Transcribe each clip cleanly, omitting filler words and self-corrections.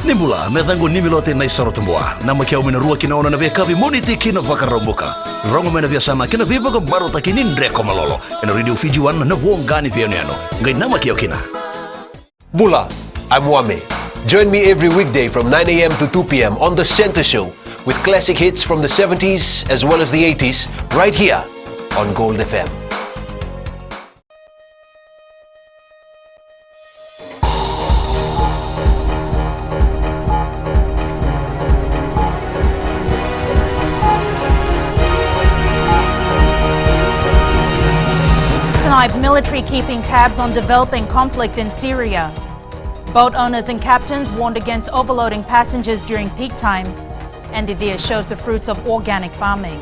Nimbula methangu nimilote na isorotumboa na makia uminarua kinaona na vekavi moniti kina vakarambuka rongo mena vya sama kina vibaga barota kinin reko malolo ena radio Fiji 1 na wongani pioniano ngai na makia kina Bula, I'm Wame. Join me every weekday from 9 a.m. to 2 p.m. on The Center Show with classic hits from the 70s as well as the 80s right here on Gold FM. Tonight, military keeping tabs on developing conflict in Syria. Boat owners and captains warned against overloading passengers during peak time. And India shows the fruits of organic farming.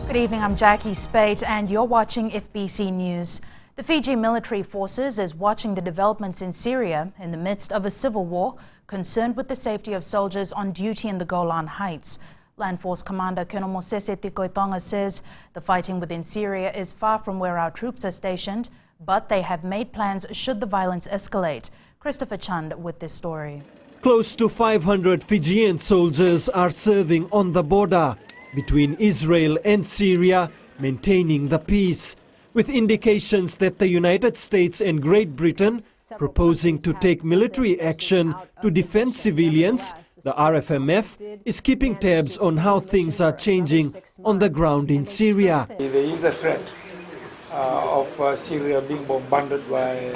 Good evening, I'm Jackie Spate and you're watching FBC News. The Fiji military forces is watching the developments in Syria in the midst of a civil war, concerned with the safety of soldiers on duty in the Golan Heights. Land Force Commander Colonel Mosese Tikoitonga says the fighting within Syria is far from where our troops are stationed, but they have made plans should the violence escalate. Christopher Chand with this story. Close to 500 Fijian soldiers are serving on the border between Israel and Syria, maintaining the peace, with indications that the United States and Great Britain proposing to take military action to defend civilians. The RFMF is keeping tabs on how things are changing on the ground in Syria. There is a threat of Syria being bombarded by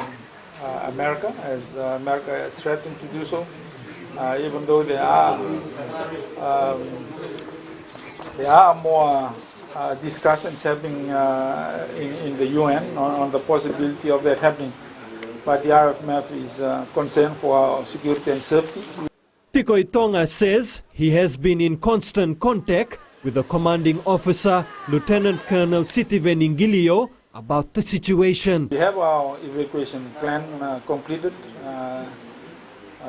America, as America has threatened to do so, even though there are more discussions happening in the UN on the possibility of that happening. But the RFMF is concerned for our security and safety. Tikoitonga says he has been in constant contact with the commanding officer, Lieutenant Colonel Sitiven Ingilio, about the situation. We have our evacuation plan completed.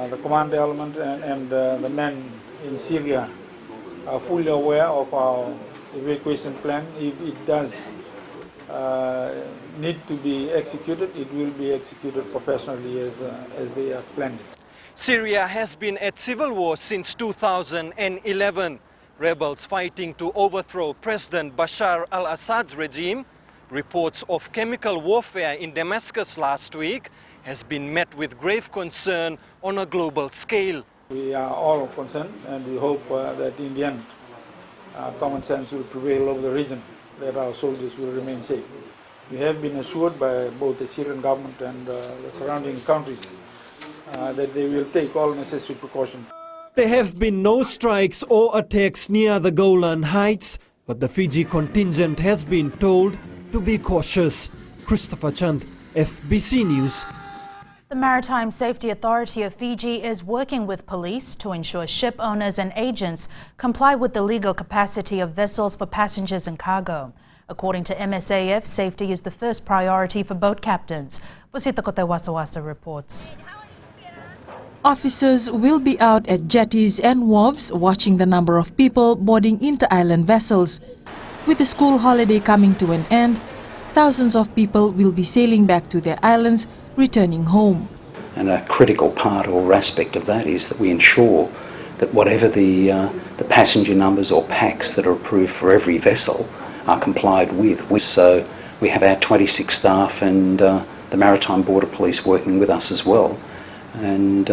The command element and the men in Syria are fully aware of our evacuation plan. If it does need to be executed, it will be executed professionally as they have planned it. Syria has been at civil war since 2011. Rebels fighting to overthrow President Bashar al-Assad's regime. Reports of chemical warfare in Damascus last week has been met with grave concern on a global scale. We are all concerned and we hope that in the end common sense will prevail over the region, that our soldiers will remain safe. We have been assured by both the Syrian government and the surrounding countries that they will take all necessary precautions. There have been no strikes or attacks near the Golan Heights, but the Fiji contingent has been told to be cautious. Christopher Chand, FBC News. The Maritime Safety Authority of Fiji is working with police to ensure ship owners and agents comply with the legal capacity of vessels for passengers and cargo. According to MSAF, safety is the first priority for boat captains. Pusita Kotewasawasa reports. Officers will be out at jetties and wharves watching the number of people boarding inter-island vessels. With the school holiday coming to an end, thousands of people will be sailing back to their islands, returning home. And a critical part or aspect of that is that we ensure that whatever the passenger numbers or packs that are approved for every vessel are complied with. So we have our 26 staff and the Maritime Border Police working with us as well. And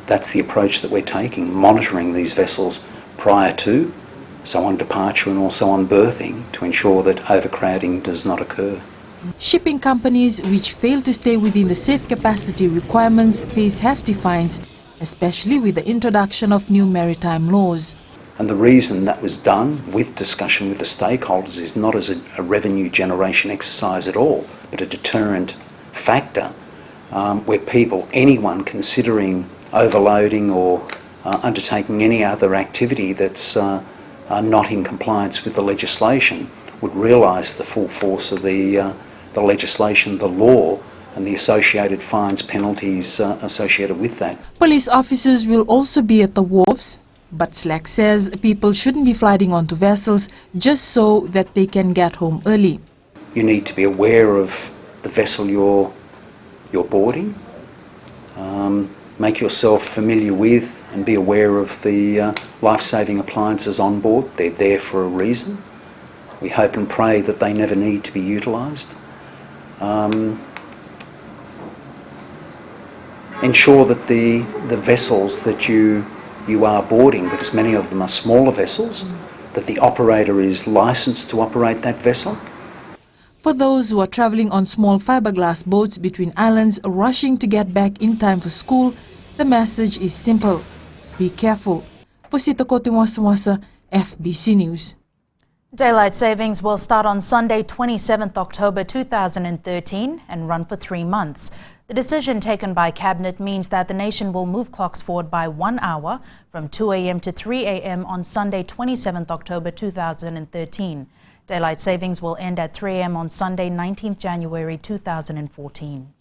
that's the approach that we're taking, monitoring these vessels prior to, so on departure and also on berthing, to ensure that overcrowding does not occur. Shipping companies which fail to stay within the safe capacity requirements face hefty fines, especially with the introduction of new maritime laws. And the reason that was done with discussion with the stakeholders is not as a revenue generation exercise at all, but a deterrent factor where anyone considering overloading or undertaking any other activity that's not in compliance with the legislation would realise the full force of the legislation, the law, and the associated fines, penalties associated with that. Police officers will also be at the wharves But Slack says people shouldn't be flying onto vessels just so that they can get home early. You need to be aware of the vessel you're boarding. Make yourself familiar with and be aware of the life-saving appliances on board. They're there for a reason. We hope and pray that they never need to be utilised. Ensure that the vessels that you are boarding, because many of them are smaller vessels, that the operator is licensed to operate that vessel. For those who are travelling on small fiberglass boats between islands rushing to get back in time for school, the message is simple. Be careful. For Sitako Timwasawasa, FBC News. Daylight savings will start on Sunday, 27th October 2013 and run for 3 months. The decision taken by Cabinet means that the nation will move clocks forward by 1 hour from 2 a.m. to 3 a.m. on Sunday, 27th October 2013. Daylight savings will end at 3 a.m. on Sunday, 19th January 2014.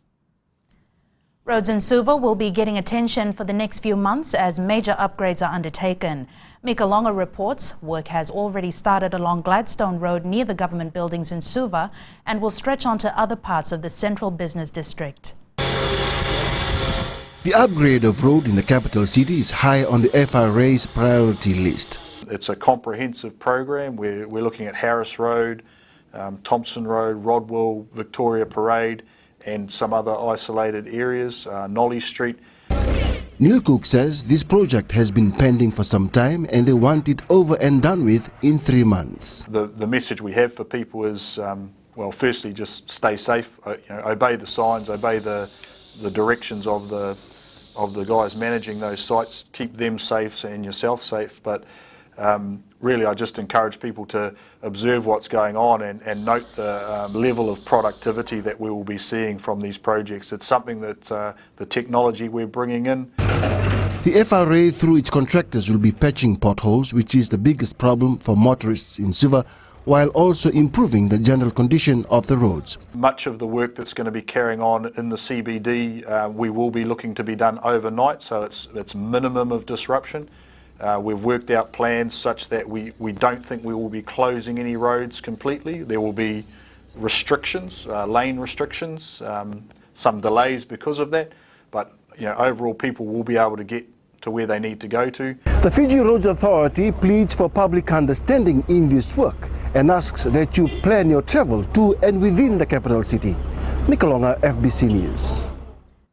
Roads in Suva will be getting attention for the next few months as major upgrades are undertaken. Mika Longa reports work has already started along Gladstone Road near the government buildings in Suva and will stretch onto other parts of the central business district. The upgrade of road in the capital city is high on the FRA's priority list. It's a comprehensive program. We're looking at Harris Road, Thompson Road, Rodwell, Victoria Parade and some other isolated areas, Nolly Street. Neil Cook says this project has been pending for some time and they want it over and done with in 3 months. The message we have for people is, well, firstly, just stay safe, obey the signs, obey the directions of the guys managing those sites, keep them safe and yourself safe. But really, I just encourage people to observe what's going on and note the level of productivity that we will be seeing from these projects. It's something that the technology we're bringing in. The FRA, through its contractors, will be patching potholes, which is the biggest problem for motorists in Suva, while also improving the general condition of the roads. Much of the work that's going to be carrying on in the CBD, we will be looking to be done overnight, so it's minimum of disruption. We've worked out plans such that we don't think we will be closing any roads completely. There will be restrictions, lane restrictions, some delays because of that, but overall people will be able to get to where they need to go to. The Fiji Roads Authority pleads for public understanding in this work and asks that you plan your travel to and within the capital city. Mikalonga, FBC News.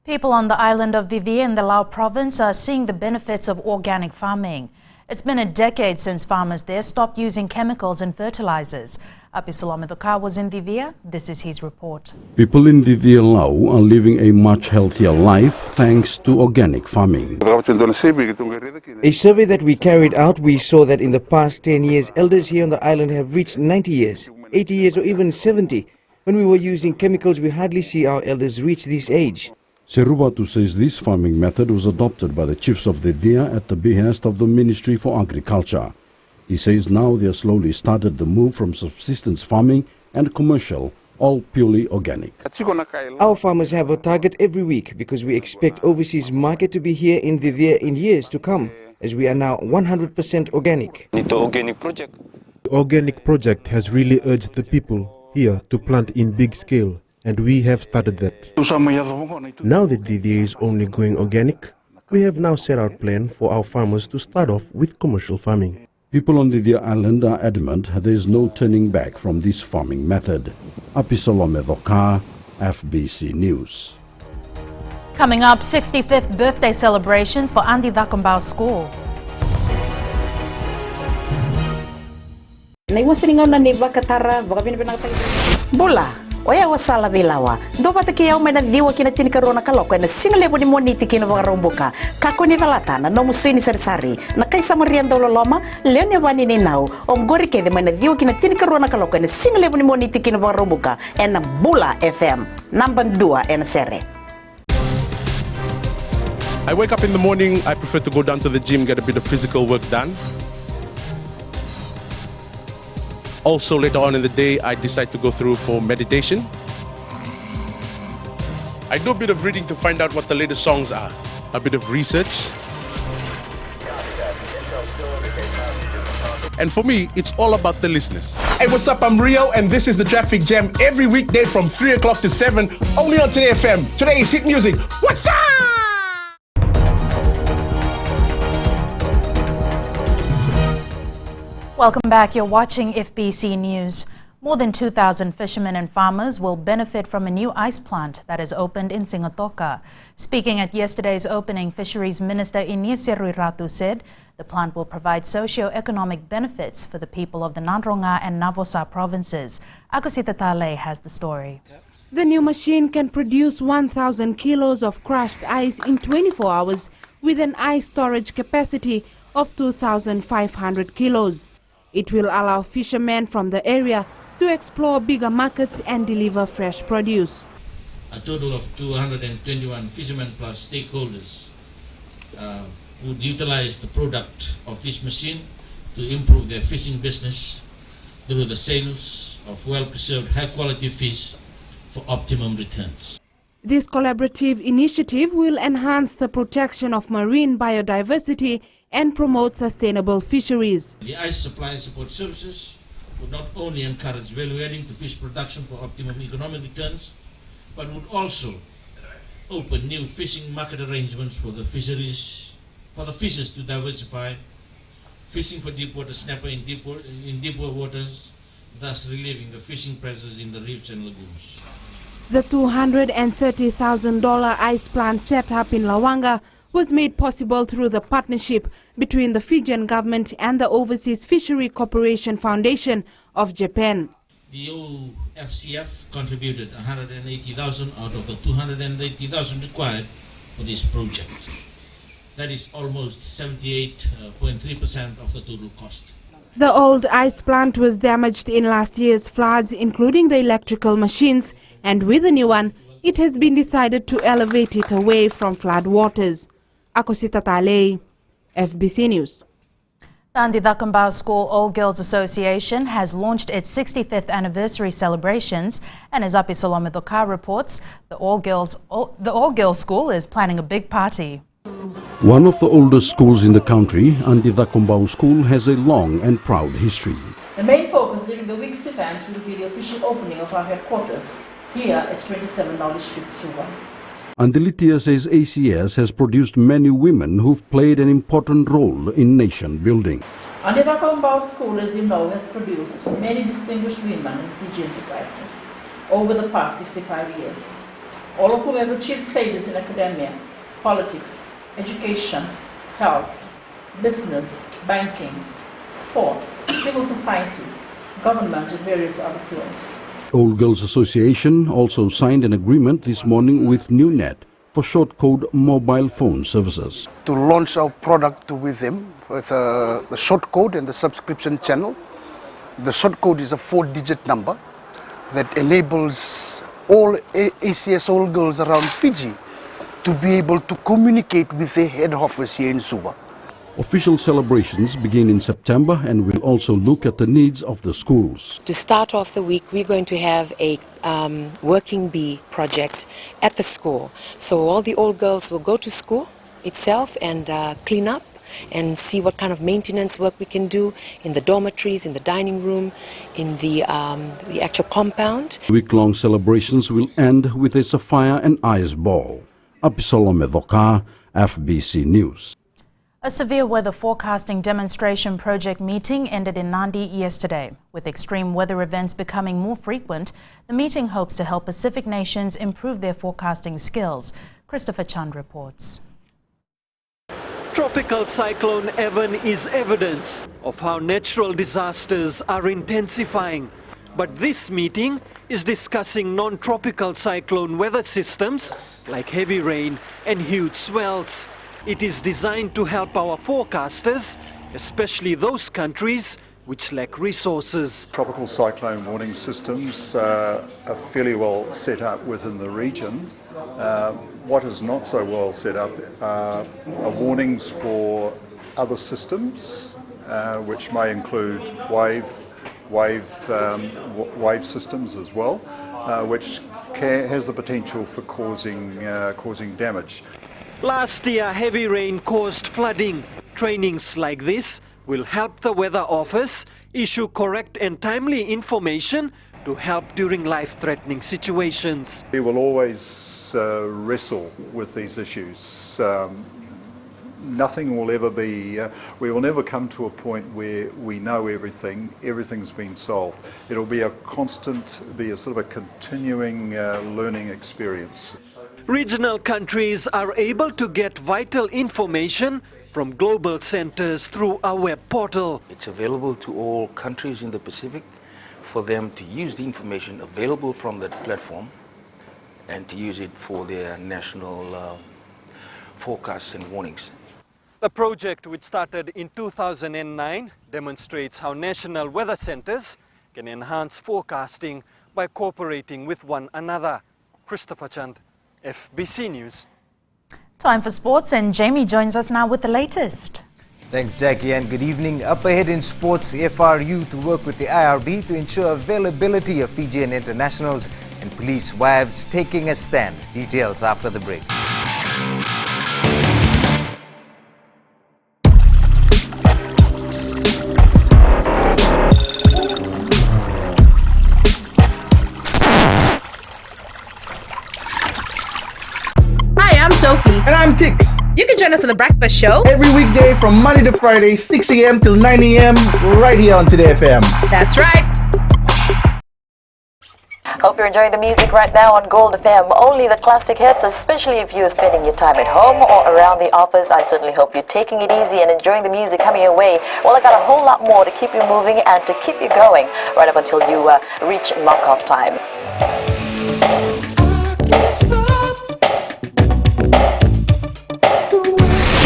People on the island of Vivia in the Lao province are seeing the benefits of organic farming. It's been a decade since farmers there stopped using chemicals and fertilizers. Apisalome Doka was in Vivia. This is his report. People in Vivia, Lao are living a much healthier life thanks to organic farming. A survey that we carried out, we saw that in the past 10 years, elders here on the island have reached 90 years, 80 years or even 70. When we were using chemicals, we hardly see our elders reach this age. Serubatu says this farming method was adopted by the chiefs of Vivia at the behest of the Ministry for Agriculture. He says now they have slowly started the move from subsistence farming and commercial, all purely organic. Our farmers have a target every week because we expect overseas market to be here in Vivia in years to come, as we are now 100% organic. The organic project has really urged the people here to plant in big scale, and we have started that. Now that Vivia is only going organic, we have now set our plan for our farmers to start off with commercial farming. People on Vivia Island are adamant there is no turning back from this farming method. Apisalome Doka, FBC News. Coming up, 65th birthday celebrations for Andi Dakumbao School. Bola, oya wasala bilawa. Dopa te au mena diwa kina tini karona kaloko na single boni moniti kina vagarumbuka. Kako ni valata na no musini sari na kaisa mariando loloma leone vani ni nau omgori ke de mena diwa kina tini karona kaloko na single boni moniti kina vagarumbuka na Bula FM number 2 en sere. I wake up in the morning, I prefer to go down to the gym, get a bit of physical work done. Also, later on in the day, I decide to go through for meditation. I do a bit of reading to find out what the latest songs are, a bit of research. And for me, it's all about the listeners. Hey, what's up? I'm Rio, and this is the Traffic Jam every weekday from 3 o'clock to 7, only on Today FM. Today is hit music. What's up? Welcome back. You're watching FBC News. More than 2,000 fishermen and farmers will benefit from a new ice plant that has opened in Singotoka. Speaking at yesterday's opening, Fisheries Minister Iniesia Ruiratu said the plant will provide socio-economic benefits for the people of the Nandronga and Navosa provinces. Akosita Tale has the story. The new machine can produce 1,000 kilos of crushed ice in 24 hours with an ice storage capacity of 2,500 kilos. It will allow fishermen from the area to explore bigger markets and deliver fresh produce. A total of 221 fishermen plus stakeholders would utilize the product of this machine to improve their fishing business through the sales of well-preserved high-quality fish for optimum returns. This collaborative initiative will enhance the protection of marine biodiversity and promote sustainable fisheries. The ice supply support services would not only encourage value adding to fish production for optimum economic returns, but would also open new fishing market arrangements for the fisheries, for the fishers to diversify fishing for deepwater snapper in deepwater waters, thus relieving the fishing pressures in the reefs and lagoons. The $230,000 ice plant set up in Lawanga was made possible through the partnership between the Fijian government and the Overseas Fishery Cooperation Foundation of Japan. The OFCF contributed $180,000 out of the $280,000 required for this project. That is almost 78.3% of the total cost. The old ice plant was damaged in last year's floods, including the electrical machines, and with the new one, it has been decided to elevate it away from flood waters. Akosita Tale, FBC News. The Andidakambao School All Girls Association has launched its 65th anniversary celebrations, and as Api Salome Doka reports, the All Girls School is planning a big party. One of the oldest schools in the country, Andidakambao School has a long and proud history. The main focus during the week's event will be the official opening of our headquarters here at 27 Knowledge Street, Suva. Andilitia says ACS has produced many women who've played an important role in nation building. Andidakambao School, as you know, has produced many distinguished women in Fijian society over the past 65 years, all of whom have achieved status in academia, politics, education, health, business, banking, sports, civil society, government, and various other fields. Old Girls Association also signed an agreement this morning with NewNet for short code mobile phone services. To launch our product with them with the short code and the subscription channel. The short code is a 4-digit number that enables all ACS Old Girls around Fiji to be able to communicate with their head office here in Suva. Official celebrations begin in September and will also look at the needs of the schools. To start off the week, we're going to have a working bee project at the school. So all the old girls will go to school itself and clean up and see what kind of maintenance work we can do in the dormitories, in the dining room, in the actual compound. Week-long celebrations will end with a sapphire and ice ball. Apisolome Doka, FBC News. A severe weather forecasting demonstration project meeting ended in Nandi yesterday. With extreme weather events becoming more frequent, the meeting hopes to help Pacific nations improve their forecasting skills. Christopher Chand reports. Tropical Cyclone Evan is evidence of how natural disasters are intensifying. But this meeting is discussing non-tropical cyclone weather systems like heavy rain and huge swells. It is designed to help our forecasters, especially those countries which lack resources. Tropical cyclone warning systems are fairly well set up within the region. What is not so well set up are warnings for other systems, which may include wave systems as well, which has the potential for causing damage. Last year, heavy rain caused flooding. Trainings like this will help the Weather Office issue correct and timely information to help during life-threatening situations. We will always wrestle with these issues. Nothing will ever be, we will never come to a point where we know everything, everything's been solved. It'll be a constant, be a sort of a continuing learning experience. Regional countries are able to get vital information from global centers through our web portal. It's available to all countries in the Pacific for them to use the information available from that platform and to use it for their national forecasts and warnings. The project, which started in 2009, demonstrates how national weather centers can enhance forecasting by cooperating with one another. Christopher Chand, FBC News. Time for sports, and Jamie joins us now with the latest. Thanks, Jackie, and good evening. Up ahead in sports, FRU to work with the IRB to ensure availability of Fijian internationals, and police wives taking a stand. Details after the break. Sophie. And I'm Tix. You can join us on The Breakfast Show every weekday from Monday to Friday, 6 a.m. till 9 a.m. right here on Today FM. That's right. Hope you're enjoying the music right now on Gold FM. Only the classic hits, especially if you're spending your time at home or around the office. I certainly hope you're taking it easy and enjoying the music coming your way. Well, I got a whole lot more to keep you moving and to keep you going right up until you reach knock-off time.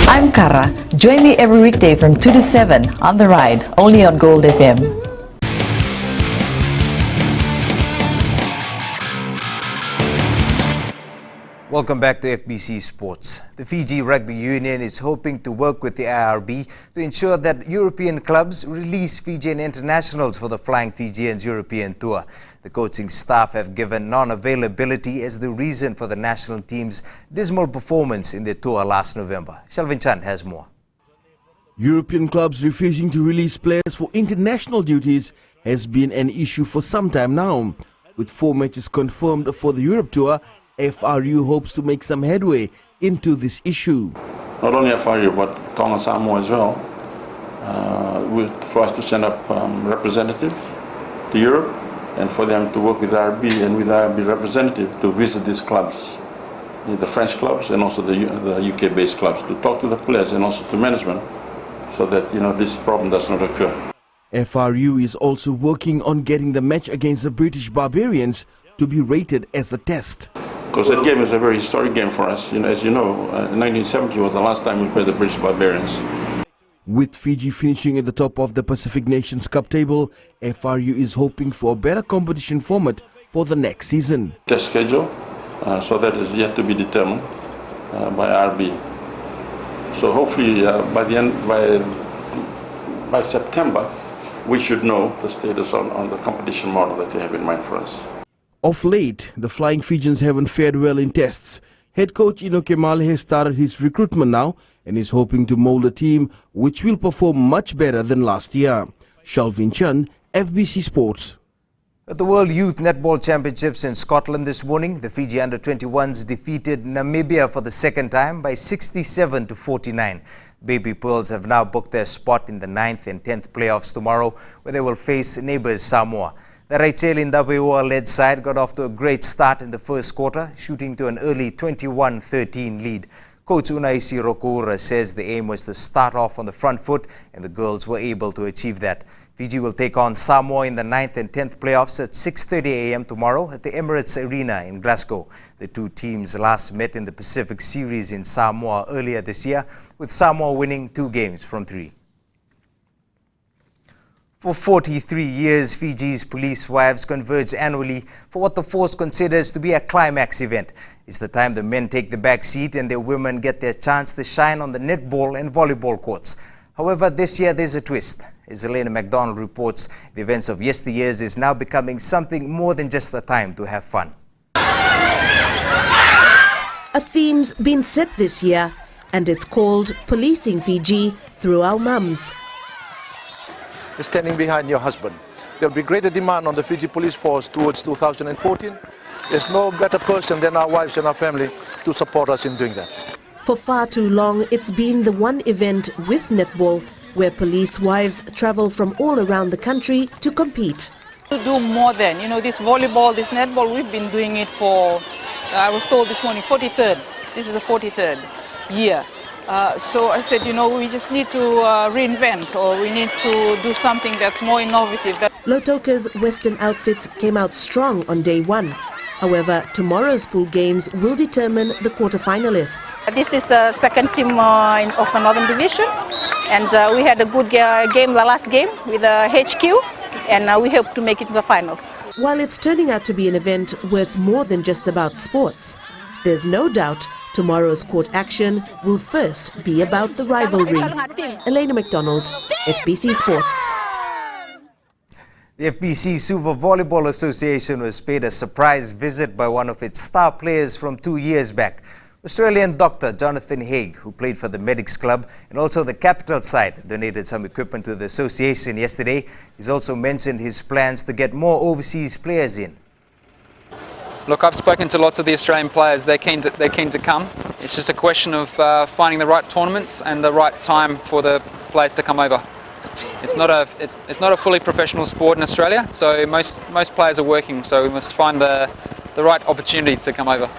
I'm Kara. Join me every weekday from 2 to 7 on The Ride, only on Gold FM. Welcome back to FBC Sports. The Fiji Rugby Union is hoping to work with the IRB to ensure that European clubs release Fijian internationals for the Flying Fijians European Tour. The coaching staff have given non-availability as the reason for the national team's dismal performance in their tour last November. Shalvin Chand has more. European clubs refusing to release players for international duties has been an issue for some time now. With 4 matches confirmed for the Europe Tour, FRU hopes to make some headway into this issue. Not only FRU but Tonga Samoa as well, for us to send up representatives to Europe and for them to work with IRB and with IRB representative to visit these clubs, the French clubs and also the UK-based clubs, to talk to the players and also to management so that this problem does not occur. FRU is also working on getting the match against the British Barbarians to be rated as a test. Because that game is a very historic game for us. As you know, 1970 was the last time we played the British Barbarians. With Fiji finishing at the top of the Pacific Nations Cup table, FRU is hoping for a better competition format for the next season. Test schedule, so that is yet to be determined by IRB. So hopefully by September, we should know the status on the competition model that they have in mind for us. Of late, the Flying Fijians haven't fared well in tests. Head coach Inoke Male has started his recruitment now and is hoping to mold a team which will perform much better than last year. Shalvin Chand, FBC Sports. At the World Youth Netball Championships in Scotland this morning, the Fiji Under-21s defeated Namibia for the second time by 67 to 49. Baby Pearls have now booked their spot in the 9th and 10th playoffs tomorrow, where they will face neighbours Samoa. The Rachel Ndabeoa-led side got off to a great start in the first quarter, shooting to an early 21-13 lead. Coach Unaisi Rokura says the aim was to start off on the front foot, and the girls were able to achieve that. Fiji will take on Samoa in the 9th and 10th playoffs at 6:30 a.m. tomorrow at the Emirates Arena in Glasgow. The two teams last met in the Pacific Series in Samoa earlier this year, with Samoa winning 2 games from 3. For 43 years, Fiji's police wives converge annually for what the force considers to be a climax event. It's the time the men take the back seat and their women get their chance to shine on the netball and volleyball courts. However, this year there's a twist. As Elena MacDonald reports, the events of yesteryears is now becoming something more than just a time to have fun. A theme's been set this year, and it's called Policing Fiji Through Our Mums. standing behind your husband. There will be greater demand on the Fiji Police Force towards 2014. There's no better person than our wives and our family to support us in doing that. For far too long, it's been the one event with netball where police wives travel from all around the country to compete. To do more than, this volleyball, this netball, we've been doing it for, I was told this morning, 43rd. This is the 43rd year. So I said, we just need to reinvent, or we need to do something that's more innovative. Lautoka's Western outfits came out strong on day one. However, tomorrow's pool games will determine the quarterfinalists. This is the second team of the Northern Division, and we had a good game, the last game, with HQ, and we hope to make it to the finals. While it's turning out to be an event worth more than just about sports, there's no doubt tomorrow's court action will first be about the rivalry. Elena McDonald, FBC Sports. The FBC Suva Volleyball Association was paid a surprise visit by one of its star players from 2 years back. Australian doctor Jonathan Haig, who played for the Medics Club and also the Capital side, donated some equipment to the association yesterday. He's also mentioned his plans to get more overseas players in. Look, I've spoken to lots of the Australian players. They're keen to come. It's just a question of finding the right tournaments and the right time for the players to come over. It's not a fully professional sport in Australia, so most players are working. So we must find the right opportunity to come over.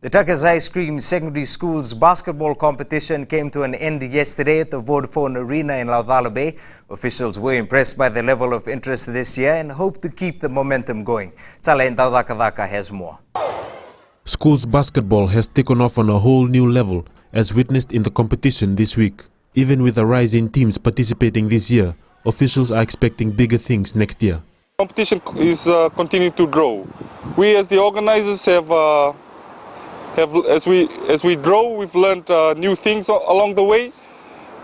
The Tuckers Ice Cream Secondary School's basketball competition came to an end yesterday at the Vodafone Arena in Laudala Bay. Officials were impressed by the level of interest this year and hope to keep the momentum going. Tsalain Daudakadaka has more. School's basketball has taken off on a whole new level, as witnessed in the competition this week. Even with a rise in teams participating this year, officials are expecting bigger things next year. Competition is continuing to grow. We as the organizers as we grow, we've learned new things along the way,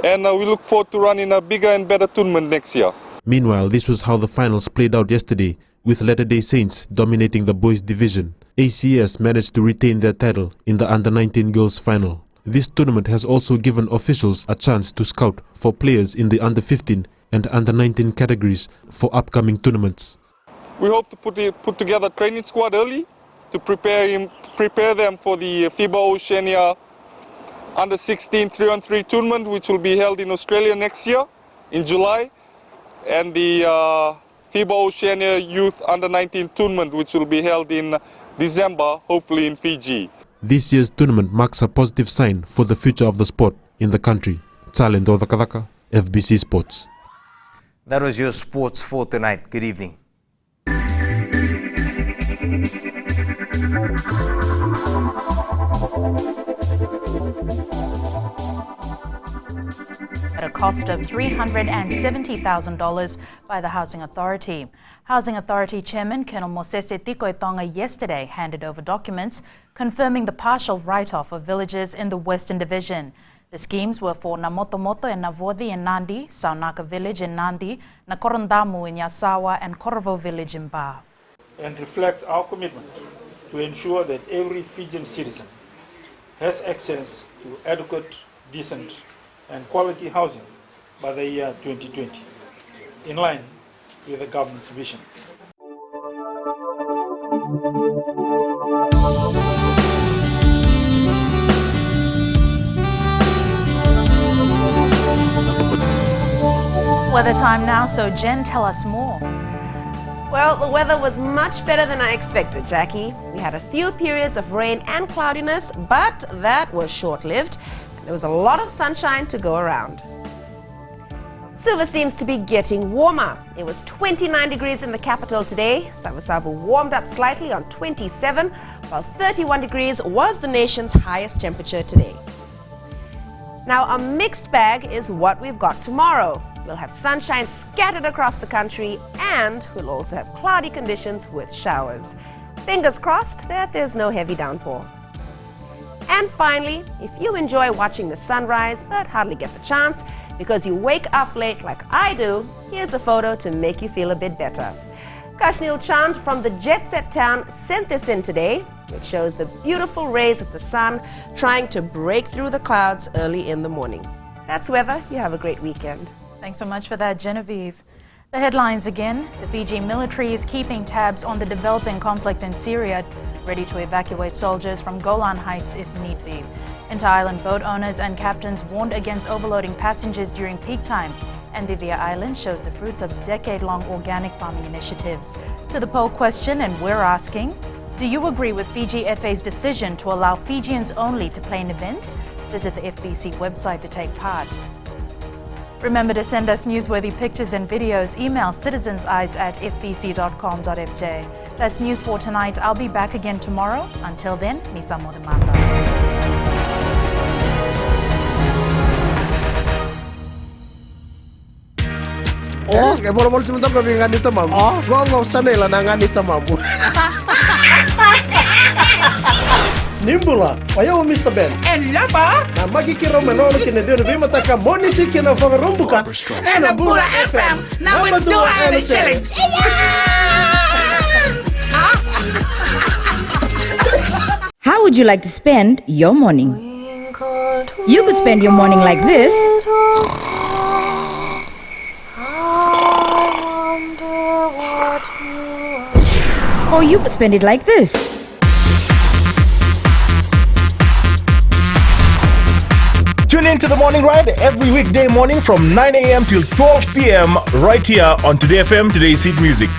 and we look forward to running a bigger and better tournament next year. Meanwhile, this was how the finals played out yesterday, with Latter-day Saints dominating the boys division. ACS managed to retain their title in the Under-19 girls final. This tournament has also given officials a chance to scout for players in the Under-15 and Under-19 categories for upcoming tournaments. We hope to put together a training squad early to prepare them for the FIBA Oceania Under-16 3-on-3 tournament, which will be held in Australia next year in July, and the FIBA Oceania Youth Under-19 tournament, which will be held in December, hopefully in Fiji. This year's tournament marks a positive sign for the future of the sport in the country. Tsalain Daudakadaka, FBC Sports. That was your sports for tonight. Good evening. At a cost of $370,000 by the Housing Authority. Housing Authority Chairman Colonel Mosese Tikoitonga yesterday handed over documents confirming the partial write-off of villages in the Western Division. The schemes were for Namotomoto and Navodi in Nandi, Saunaka Village in Nandi, Nakorondamu in Yasawa, and Korovo Village in Ba. And reflects our commitment to ensure that every Fijian citizen has access to adequate, decent, and quality housing by the year 2020, in line with the government's vision. Weather time now, so Jen, tell us more. Well, the weather was much better than I expected, Jackie. We had a few periods of rain and cloudiness, but that was short-lived. There was a lot of sunshine to go around. Suva seems to be getting warmer. It was 29 degrees in the capital today. Savasavu warmed up slightly on 27, while 31 degrees was the nation's highest temperature today. Now, a mixed bag is what we've got tomorrow. We'll have sunshine scattered across the country, and we'll also have cloudy conditions with showers. Fingers crossed that there's no heavy downpour. And finally, if you enjoy watching the sunrise but hardly get the chance because you wake up late like I do, here's a photo to make you feel a bit better. Kashnil Chand from the jet set town sent this in today. It shows the beautiful rays of the sun trying to break through the clouds early in the morning. That's weather. You have a great weekend. Thanks so much for that, Genevieve. The headlines again. The Fiji military is keeping tabs on the developing conflict in Syria, ready to evacuate soldiers from Golan Heights if need be. Inter-island boat owners and captains warned against overloading passengers during peak time. And Divya Island shows the fruits of decade-long organic farming initiatives. To the poll question, and we're asking, do you agree with Fiji FA's decision to allow Fijians only to play in events? Visit the FBC website to take part. Remember to send us newsworthy pictures and videos. Email citizenseyes@fbc.com.fj. That's news for tonight. I'll be back again tomorrow. Until then, Misa Modemamba. Oh, kayak bola-bola cuma tahu kau nggak ditemam. Oh, gua nggak usah nih lah nggak ditemam. Nimbula, ayaw Mr. Ben. And laba. Na magikiro manolo kinedero di mataka moni chicken of rumbukan. And a Bula FM. Now we do it selling. How would you like to spend your morning? You could spend your morning like this. Or you could spend it like this. Tune in to the Morning Ride every weekday morning from 9 a.m. till 12 p.m. right here on Today FM, Today's Hit Music.